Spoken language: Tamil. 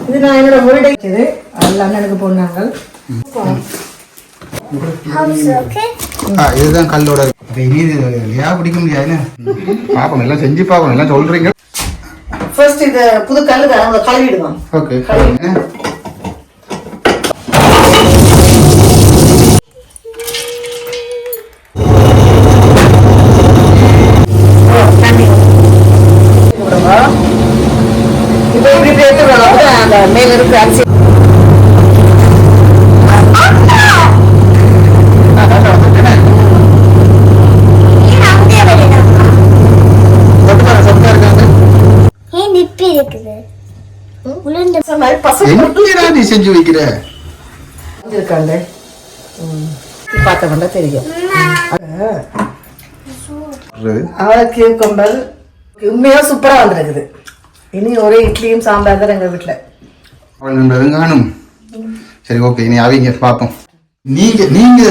இது நான் என்னோட முருடை வச்சது அதில் அண்ணனுக்கு போனாங்க. இதுதான் கல்லோட இல்லையா பிடிக்க முடியாதுன்னு பார்ப்போம், எல்லாம் செஞ்சு பார்க்கணும், எல்லாம் சொல்றீங்க. ஃபர்ஸ்ட் இது புது கல்லு தான் அவங்க கழுவிடுவோம். ஓகே, இப்போ இப்படி பேசுறோம் அந்த மேல இருக்கு அரிசி நீ செஞ்சு வைக்கிற இருக்காங்க பார்த்தவங்க தெரியும். அவளுக்கு கொம்பல் உண்மையா சூப்பரா வந்திருக்குது. இனி ஒரே இட்லியும் சாம்பார் தான் எங்க வீட்டுல காணும். சரி, ஓகே, இனி அவங்க பார்ப்போம். நீங்க